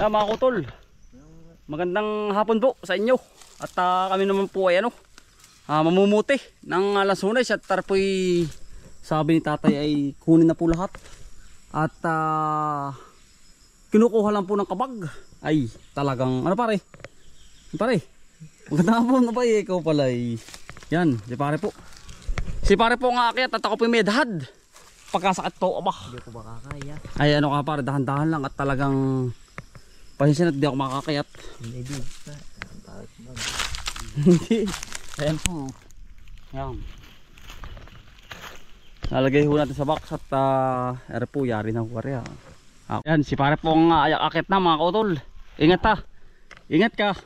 Mga kutol, magandang hapon po sa inyo. At kami naman po ay mamumuti ng lansunes at tarpoy sabi ni tatay ay kunin na po lahat. At kinukuha lang po ng kabag. Ay talagang ano pare? Pare, magandang hapon na ba ikaw pala ay. Yan, si pare po. Si pare po nga akyat at ako po may dahad. Pagkasakit to, aba. Hindi ko makakaya. Ay ano ka pare, dahan-dahan lang at talagang pasensya na di ako makakayat. Hindi. Hindi. Ayan po. Ayan. Nalagay ho natin sa box at ere po, yari na ho pare. Ayan, si pare pong akit na mga kautol. Ingat ha. Ingat ka.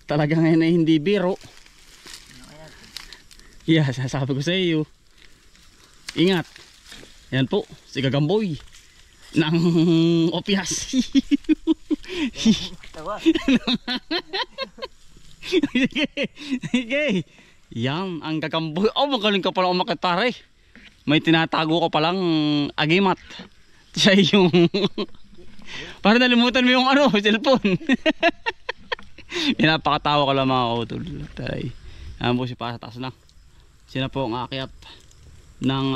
Talagang ngayon ay hindi biro. Yeah, sasabi ko sa iyo. Ingat. Ayan po, si Gagamboy ng Opias. Sige. Yan, ang Gagamboy. Oh, magaling ka pala umakit pare. May tinatago ko palang agimat. Siya yung para nalimutan mo yung cellphone. Pinapakatawa ko lang mga kautol. Ayan po si Pasa taas na. Sina po ang aakyat ng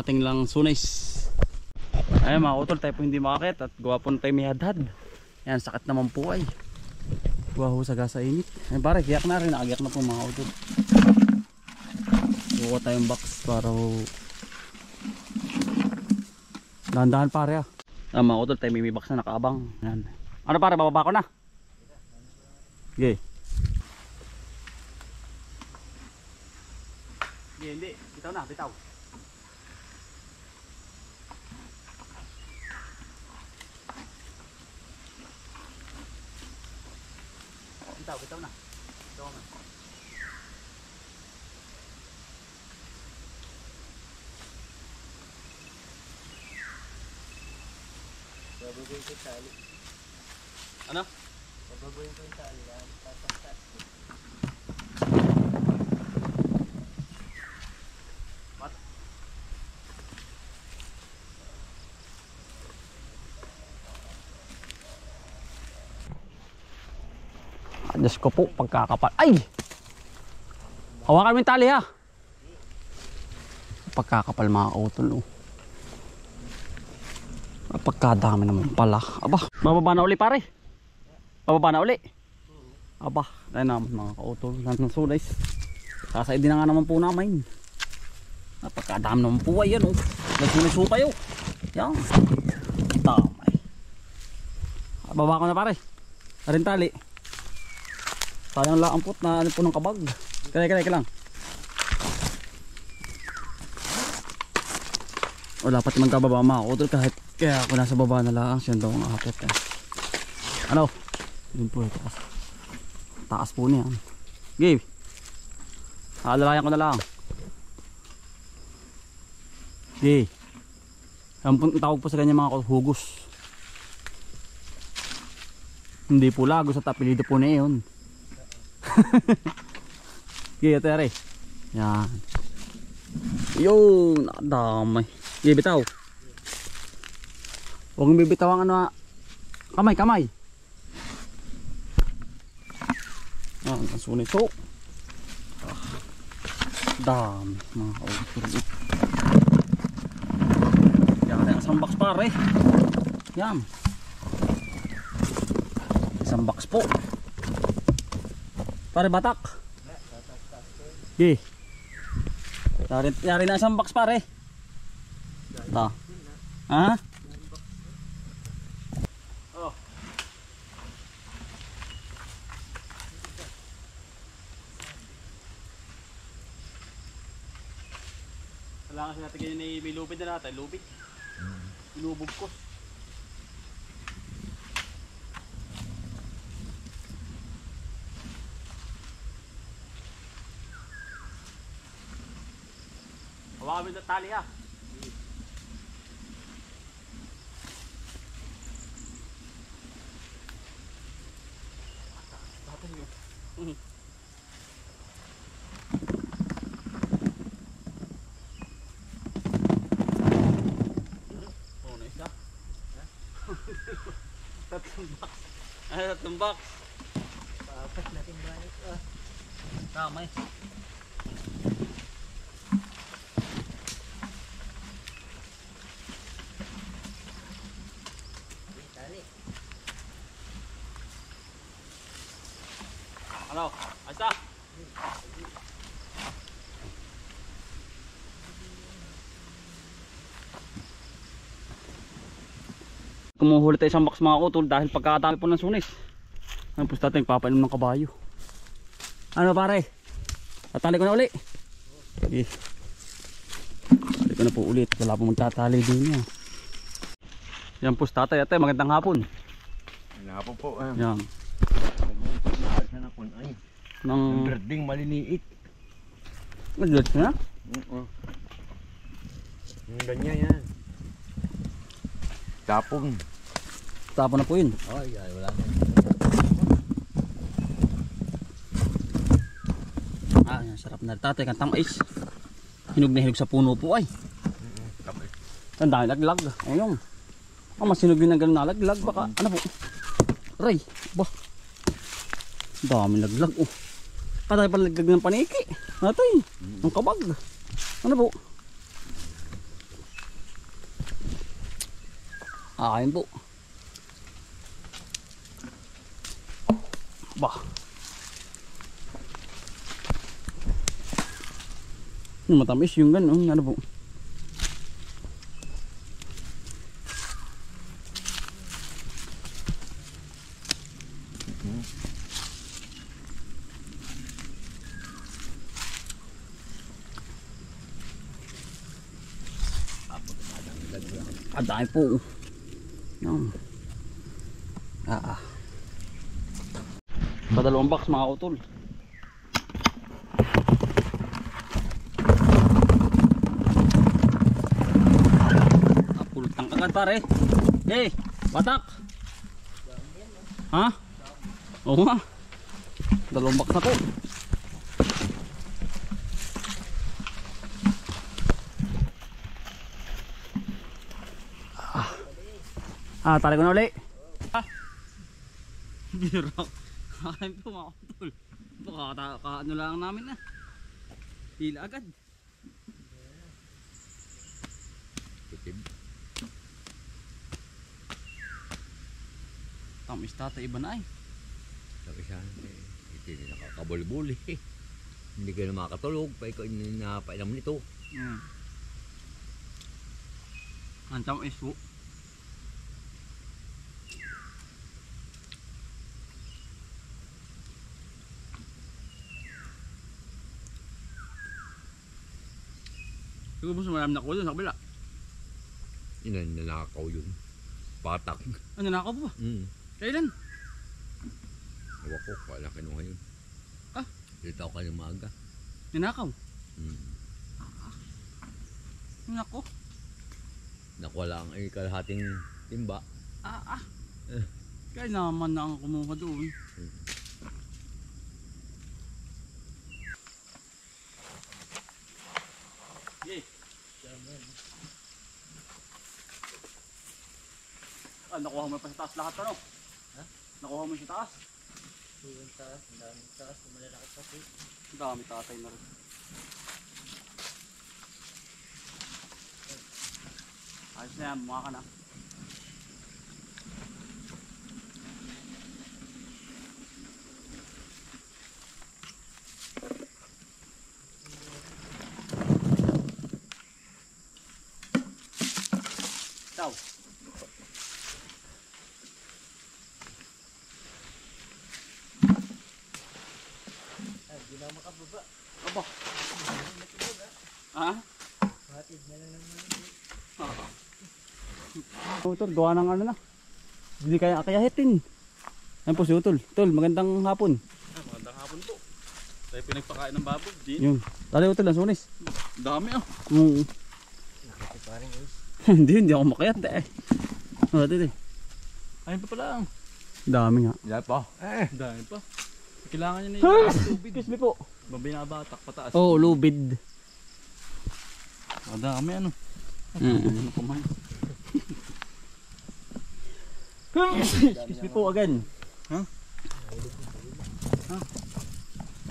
ating lansunes. Ayan mga kautol, tayo po hindi makakit at gawa po na tayo may hadhad. Ayan, sakit naman po ay. Gawa ho sa gasa init. Ayan pare, kiyak na rin. Nakagiyak na po mga kautol. Buka tayong box para ho dahan-dahan pare ah. Mga kautol, tayo may box na nakaabang. Ayan. Ano pare, bababa ko na? Okay. Hindi, bitaw na, bitaw. Bitaw na. Bitaw na. Babagoy ko yung tali. Ano? Babagoy ko yung tali. Tapos Diyos ko po, pagkakapal. Ay! Hawakan mo yung tali ha. Pagkakapal mga kautol. Pagkadami naman pala. Aba, bababa na uli pare. Bababa na uli. Aba, tayo naman mga kautol. Lansunes. Sasay din na nga naman po namin. Pagkadami naman po ay yan. Lansunes po kayo. Yan. Damay. Bababa ko na pare. Arin tali. Sayang lang ampot na ano po ng kabag. Kaya lang. O dapat magkababa mga kautol kahit kaya ako nasa baba na lang. Siya daw ang akit eh. Ano? Yun po ito. Taas po niya. Gabe. Alalayan ko na lang. Gabe. Ang tawag po sa kanya mga hugos. Hindi po lagos at apelido po na yun. Gaya tere. Yan. Yun, nakadamay. Gaya bitaw. Huwag mong bibitaw ang kamay. Ang sunit. So dami mga kautol. Yan, isang box pare. Yan. Isang box po. Pare batak. Di. Yari na isang box pare. Ta. Ha? Oh. Kailangan kasi natin ganyan may lubid na natin. Lubid. Ilubog ko. Hawakan mo yung tali ha. Tatlong box. Ay, tatlong box. Papas natin balik. Tama eh. Tali. Ano? Ayos na? Kumuhuli tayo isang box mga utol dahil pagkakatami po ng sunis. Ano po natin papainom ng kabayo. Ano pare? Tatali ko na uli. Okay. Tatali ko na po ulit. Wala po magtatali din yan. Yan po tatay ate, magandang hapon. Hapon po. Yan. Saan ako ay? Nang Ang birding maliliit. naglat na? Yung ganyan yan. Tapon. Tapon na po yun. Ay, wala na. Ah, yan, sarap na. Tatay, kang tamais. Hinog na hinog sa puno po ay. Tapos. Ang dahil laglag. Ayun. Ang masinog yun ng ganun na laglag. Baka, ano po? Aray, bah. Dami laglag. Oh. Patay pa laglag ng paniki. Natay, ng kabag. Ano po? Ayun po. Bah. Yung matamis yung ganun. Ano po? Ang dami po. Yan. Padalawang box mga utol. Pulot ng agad pare. Eh, batak. Ha? Oo nga. Dalawang box na po. Tali ko na uli. Biro. Kain po mga utol. Ano lang namin na. Hila agad. Kitib. Tamis tata iba na ay. Sabi siya, hindi nakakabuli-buli. Hindi ka na makatulog. Pa ikaw napainom nito. Ang tamis po. Siguro po marami na ko doon sa kabila. Nanakaw yun. Patak. Ano na ako po? Kailan? Ewan ko, wala kinuha yun. Dito ako kayo maaga. Ninakaw? Nako. Nakuha lang ay kalahating timba. Kaya naman na ang kumuha doon. Nakuha mo pa sa taas lahat ano? Ha? Nakuha mo sa taas? Yung taas, ang daming taas, malalaki pa po. Ang dami tatay na rin. Ayos na yan, mukha ka na. Ciao. Hindi na makababa. Aba. Ha? Hatid na lang naman. Utol, gawa ng ano na. Hindi kaya akayahitin. Ayun po si Utol. Utol, magandang hapon. Magandang hapon po. Tayo pinagpakain ng baboy. Di. Yun. Tali Utol, ang sunis. Dami ah. Nakati pa rin guys. Hindi ako makayat eh. Dito. Ayun pa pala ang. Dami nga. Wala pa. Dami pa. Kailangan niya na yung tubig. Excuse me po. Mabinabatak pataas. Oh, lubid. Dami ano. Mm. Ano kumain. Excuse me po again. Ha?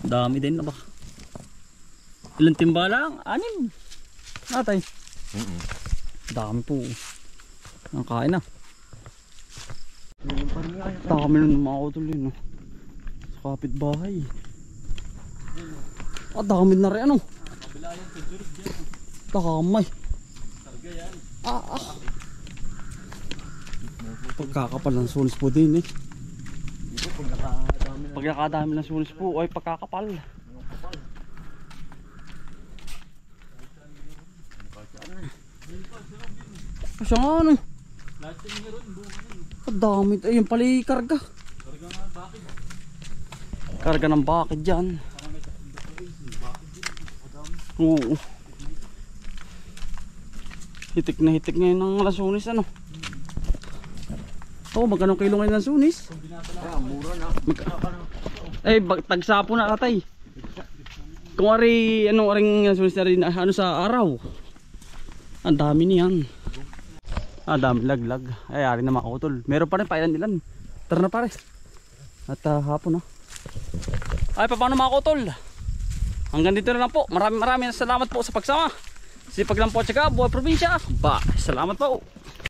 Dami din na ba? Ilang timba lang? 6. Natay. Dami po. Ang kain na. Dami na mga utol yun. Sa kapitbahay. Dami na rin ano. Damay. Pagkakapal ng sunis po din eh. Pag nakadami ng sunis po ay pagkakapal. Siya nga ano. Ang dami. Ayun pala yung karga. Karga ng bakit dyan. Oo. Hitik na hitik ngayon ng lasunis ano. Oo, magkano kilo ngayon ng sunis? Mura na. Eh, tagsapo na katay. Kung ari, ano, aring sunis na rin, ano sa araw. Ang dami niyan. Dami, laglag. Ay, ari na mga kautol. Meron pa rin, pailan-ilan. Tara na pare. At hapon na. Ay, paano mga kautol? Hanggang dito na lang po. Maraming salamat po sa pagsama. Sipag lang po at saka buhay probinsya. Salamat po.